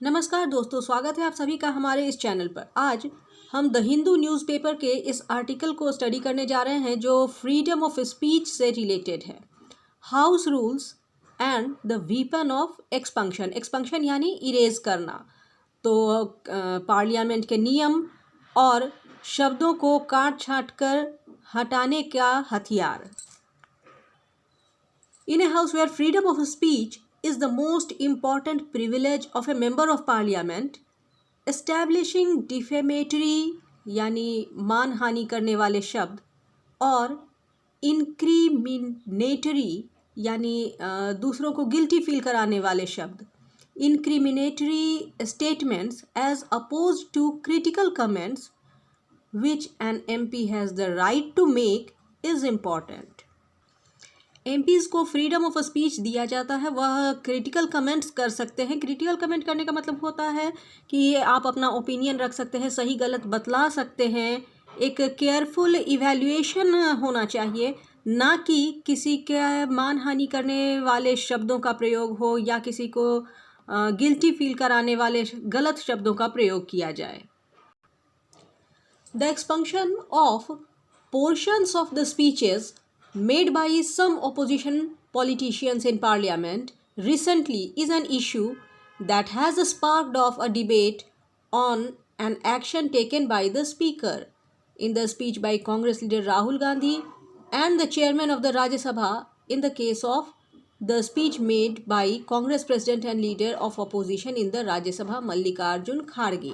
नमस्कार दोस्तों, स्वागत है आप सभी का हमारे इस चैनल पर। आज हम द हिंदू न्यूज़पेपर के इस आर्टिकल को स्टडी करने जा रहे हैं जो फ्रीडम ऑफ स्पीच से रिलेटेड है। House rules and the weapon of expunction. Expunction यानी इरेज करना, तो पार्लियामेंट के नियम और शब्दों को काट छाँट कर हटाने का हथियार। In a house where freedom of speech is the most important privilege of a member of parliament, establishing defamatory यानी मानहानि करने वाले शब्द और incriminatory यानी दूसरों को गिल्टी फील कराने वाले शब्द, incriminatory statements as opposed to critical comments which an MP has the right to make is important. MPs को फ्रीडम ऑफ स्पीच दिया जाता है, वह क्रिटिकल कमेंट्स कर सकते हैं। क्रिटिकल कमेंट करने का मतलब होता है कि ये आप अपना ओपिनियन रख सकते हैं, सही गलत बतला सकते हैं। एक केयरफुल इवैल्यूएशन होना चाहिए, ना कि किसी के मानहानि करने वाले शब्दों का प्रयोग हो या किसी को गिल्टी फील कराने वाले गलत शब्दों का प्रयोग किया जाए। The expunction of portions of the speeches made by some opposition politicians in parliament recently is an issue that has sparked off a debate on an action taken by the speaker. In the speech by Congress leader Rahul Gandhi and the chairman of the Rajya Sabha in the case of the speech made by Congress president and leader of opposition in the Rajya Sabha Mallikarjun Kharge.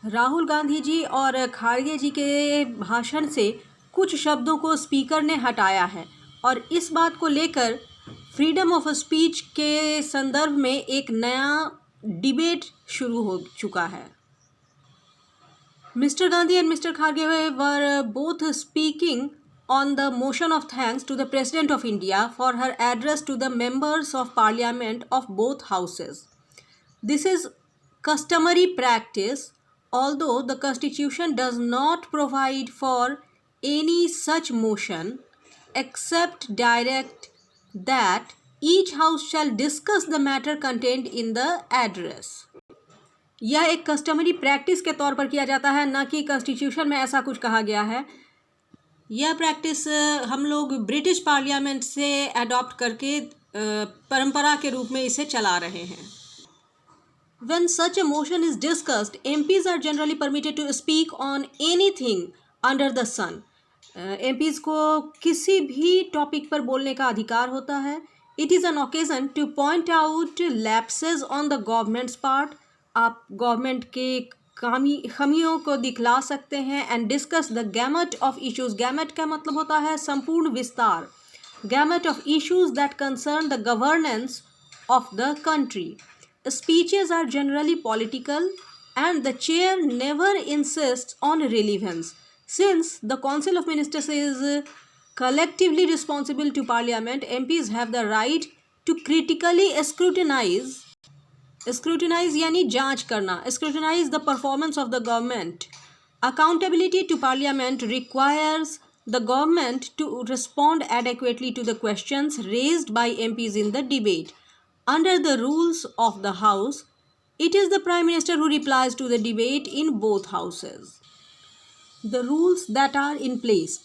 Rahul Gandhi ji और खाड़गे जी के भाषण से कुछ शब्दों को speaker ने हटाया है और इस बात को लेकर फ्रीडम ऑफ स्पीच के संदर्भ में एक नया डिबेट शुरू हो चुका है। Mister Gandhi and mister Kharge were both speaking on the motion of thanks to the president of India for her address to the members of parliament of both houses. This is customary practice, although the constitution does not provide for any such motion except direct that each house shall discuss the matter contained in the address. यह एक customary practice के तौर पर किया जाता है, ना कि कॉन्स्टिट्यूशन में ऐसा कुछ कहा गया है। यह प्रैक्टिस हम लोग ब्रिटिश पार्लियामेंट से अडॉप्ट करके परंपरा के रूप में इसे चला रहे हैं। When such a motion is discussed, MPs are generally permitted to speak on anything under the sun. MPs को किसी भी टॉपिक पर बोलने का अधिकार होता है। It is an occasion to point out lapses on the government's part. आप गवर्नमेंट के खामियों को दिखला सकते हैं and discuss the gamut of issues. gamut का मतलब होता है संपूर्ण विस्तार। gamut of issues that concern the governance of the country. Speeches are generally political and the chair never insists on relevance. Since the Council of Ministers is collectively responsible to Parliament, MPs have the right to critically scrutinize यानी जांच करना, scrutinize the performance of the government. Accountability to Parliament requires the government to respond adequately to the questions raised by MPs in the debate. Under the rules of the House, it is the Prime Minister who replies to the debate in both houses. The rules that are in place.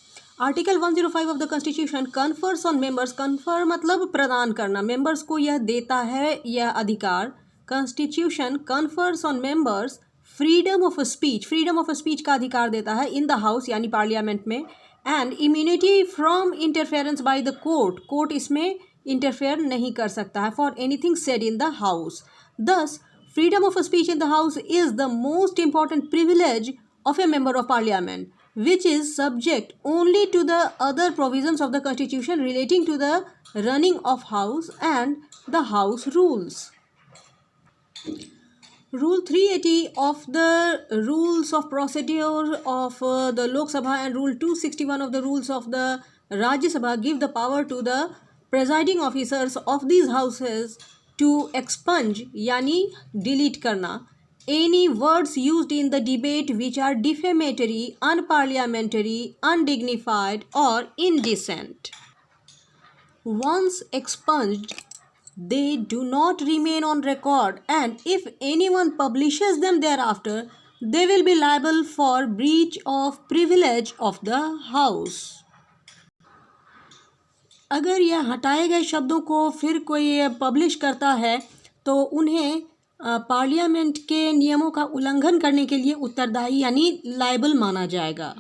Article 105 of the Constitution confers on members, confer मतलब प्रदान करना, members को यह देता है यह अधिकार। Constitution confers on members freedom of speech, freedom of speech का अधिकार देता है in the House यानी पार्लियामेंट में, and immunity from interference by the court, court इसमें इंटरफेयर नहीं कर सकता है for anything said in the house. This freedom of speech in the house is the most important privilege of a member of parliament which is subject only to the other provisions of the constitution relating to the running of house and the house rules. Rule 380 of the rules of procedure of the Lok Sabha and Rule 261 of the rules of the Rajya Sabha give the power to the presiding officers of these houses to expunge यानी delete करना any words used in the debate which are defamatory, unparliamentary, undignified or indecent. Once expunged, they do not remain on record, and if anyone publishes them thereafter, they will be liable for breach of privilege of the house. अगर यह हटाए गए शब्दों को फिर कोई publish करता है तो उन्हें पार्लियामेंट के नियमों का उल्लंघन करने के लिए उत्तरदायी यानी लायबल माना जाएगा.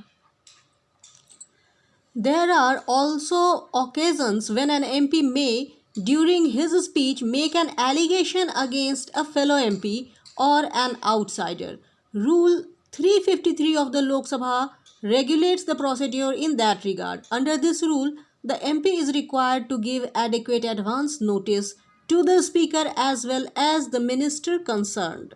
There are also occasions when an MP may, during his speech, make an allegation against a fellow MP or an outsider. Rule 353 of the Lok Sabha regulates the procedure in that regard. Under this rule, the MP is required to give adequate advance notice to the Speaker as well as the minister concerned.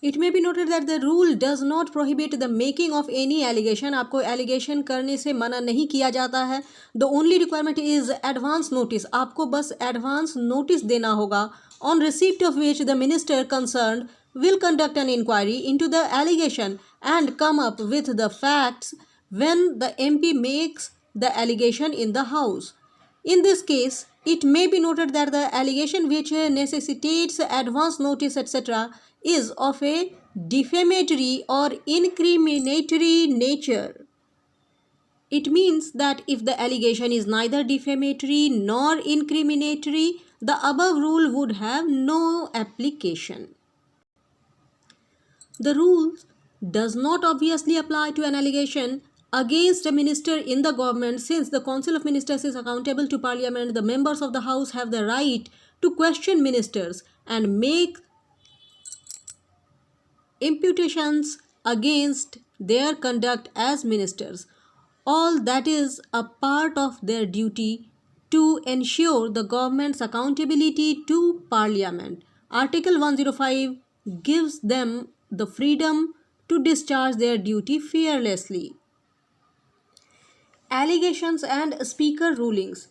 It may be noted that the rule does not prohibit the making of any allegation. आपको allegation करने से मना नहीं किया जाता है. The only requirement is advance notice. आपको बस advance notice देना होगा, on receipt of which the minister concerned will conduct an inquiry into the allegation and come up with the facts when the MP makes the allegation in the House. In this case, it may be noted that the allegation which necessitates advance notice etc. is of a defamatory or incriminatory nature. It means that if the allegation is neither defamatory nor incriminatory, the above rule would have no application. The rule does not obviously apply to an allegation against a minister in the government, since the Council of Ministers is accountable to Parliament. The members of the House have the right to question ministers and make imputations against their conduct as ministers. All that is a part of their duty to ensure the government's accountability to Parliament. Article 105 gives them the freedom to discharge their duty fearlessly. Allegations and speaker rulings.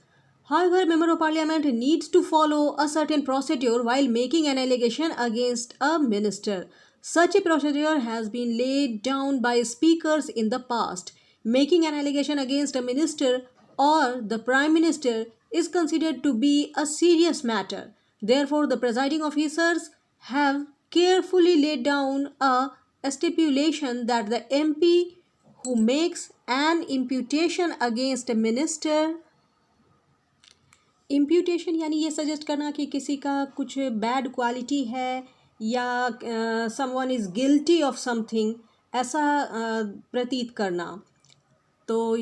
However, a member of parliament needs to follow a certain procedure while making an allegation against a minister. Such a procedure has been laid down by speakers in the past. Making an allegation against a minister or the prime minister is considered to be a serious matter. Therefore, the presiding officers have carefully laid down a stipulation that the MP who makes an imputation against a minister, imputation यानी ये suggest करना कि किसी का कुछ bad quality है या someone is guilty of something, ऐसा प्रतीत करना. तो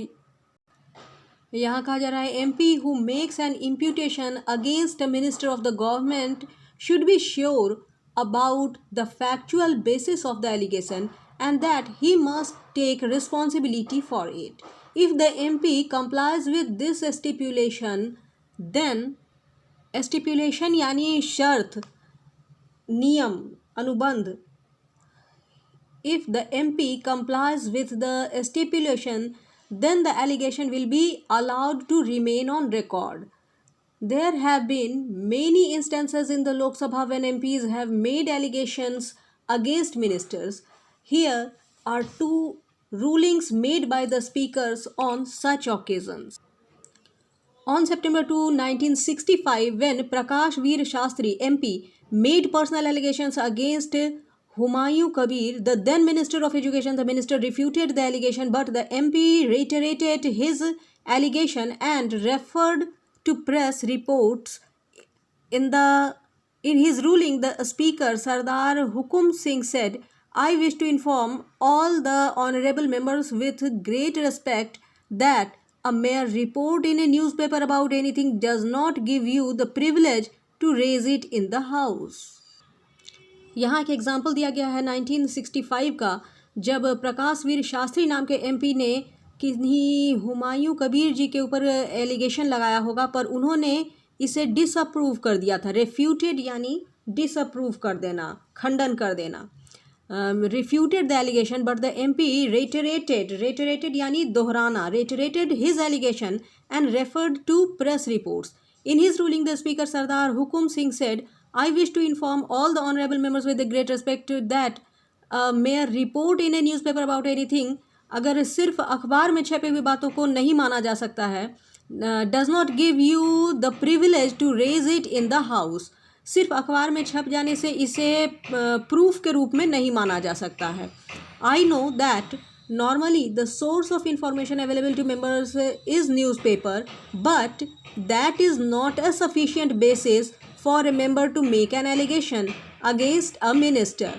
यहाँ कहा जा रहा है MP who makes an imputation against a minister of the government should be sure about the factual basis of the allegation and that he must take responsibility for it. If the MP complies with this stipulation, then stipulation यानी शर्त, नियम, अनुबंध. If the MP complies with the stipulation, then the allegation will be allowed to remain on record. There have been many instances in the Lok Sabha when MPs have made allegations against ministers. Here are two rulings made by the speakers on such occasions. On September 2, 1965, when Prakash Veer Shastri, MP, made personal allegations against Humayun Kabir, the then Minister of Education, the minister refuted the allegation, but the MP reiterated his allegation and referred to press reports. In his ruling, the Speaker, Sardar Hukum Singh, said, "I wish to inform all the honorable members with great respect that a mere report in a newspaper about anything does not give you the privilege to raise it in the House." यहाँ एक example दिया गया है 1965 का, जब प्रकाश वीर शास्त्री नाम के MP ने किन्हीं हुमायूं कबीर जी के ऊपर एलिगेशन लगाया होगा, पर उन्होंने इसे डिसअप्रूव कर दिया था. रेफ्यूटेड यानी डिसअप्रूव कर देना, खंडन कर देना. refuted the allegation, but the MP reiterated यानी दोहराना, reiterated his allegation and referred to press reports. In his ruling, the Speaker Sardar Hukum Singh said, "I wish to inform all the honorable members with the great respect to that a mere report in a newspaper about anything, अगर सिर्फ अखबार में छपे हुई बातों को नहीं माना जा सकता है, does not give you the privilege to raise it in the house. सिर्फ अखबार में छप जाने से इसे प्रूफ के रूप में नहीं माना जा सकता है। I know that normally the source of information available to members is newspaper, but that is not a sufficient basis for a member to make an allegation against a minister,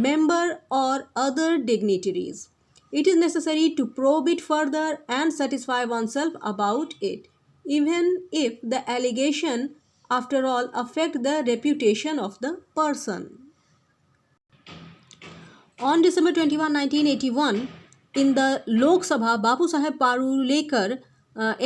member or other dignitaries. It is necessary to probe it further and satisfy oneself about it, even if the allegation after all affect the reputation of the person. On December 21, 1981, in the Lok Sabha, Babu Saheb Parulekar,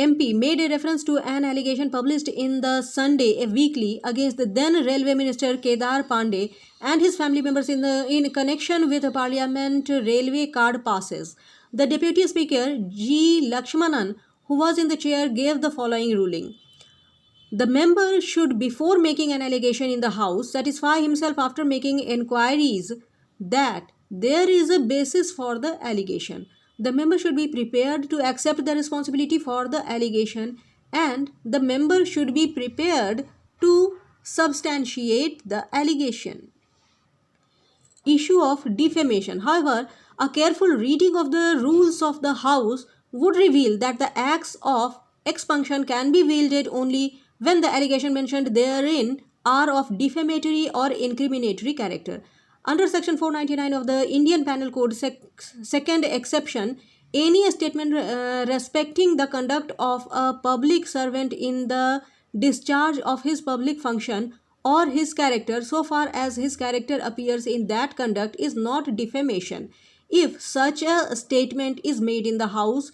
MP, made a reference to an allegation published in the Sunday, a weekly, against the then Railway Minister Kedar Pandey and his family members in connection with Parliament railway card passes. The Deputy Speaker, G. Lakshmanan, who was in the chair, gave the following ruling. The member should, before making an allegation in the House, satisfy himself after making enquiries that there is a basis for the allegation. The member should be prepared to accept the responsibility for the allegation, and the member should be prepared to substantiate the allegation. Issue of defamation. However, a careful reading of the rules of the House would reveal that the acts of expunction can be wielded only when the allegation mentioned therein are of defamatory or incriminatory character. Under Section 499 of the Indian Penal Code, second exception, any statement respecting the conduct of a public servant in the discharge of his public function or his character, so far as his character appears in that conduct, is not defamation. If such a statement is made in the House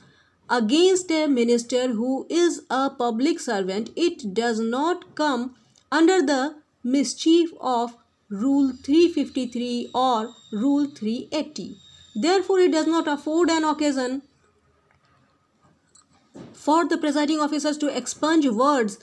against a minister who is a public servant, it does not come under the mischief of Rule 353 or Rule 380. Therefore, it does not afford an occasion for the presiding officers to expunge words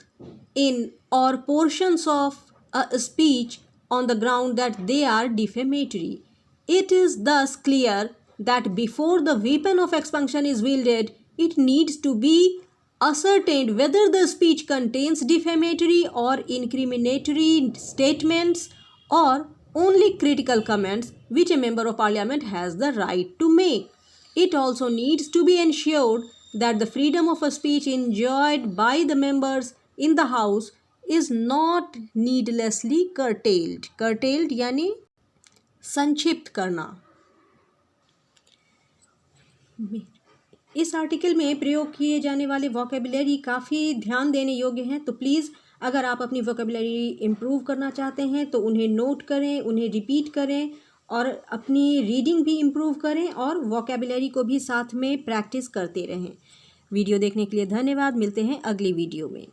in or portions of a speech on the ground that they are defamatory. It is thus clear that before the weapon of expunction is wielded, it needs to be ascertained whether the speech contains defamatory or incriminatory statements or only critical comments which a member of parliament has the right to make. It also needs to be ensured that the freedom of speech enjoyed by the members in the House is not needlessly curtailed. Curtailed यानी संक्षिप्त करना. इस article में प्रयोग किए जाने वाले vocabulary काफ़ी ध्यान देने योग्य हैं, तो प्लीज़ अगर आप अपनी वोकेबुलरी इम्प्रूव करना चाहते हैं तो उन्हें नोट करें, उन्हें रिपीट करें और अपनी रीडिंग भी इम्प्रूव करें और वोकेबुलरी को भी साथ में प्रैक्टिस करते रहें. वीडियो देखने के लिए धन्यवाद. मिलते हैं अगली वीडियो में.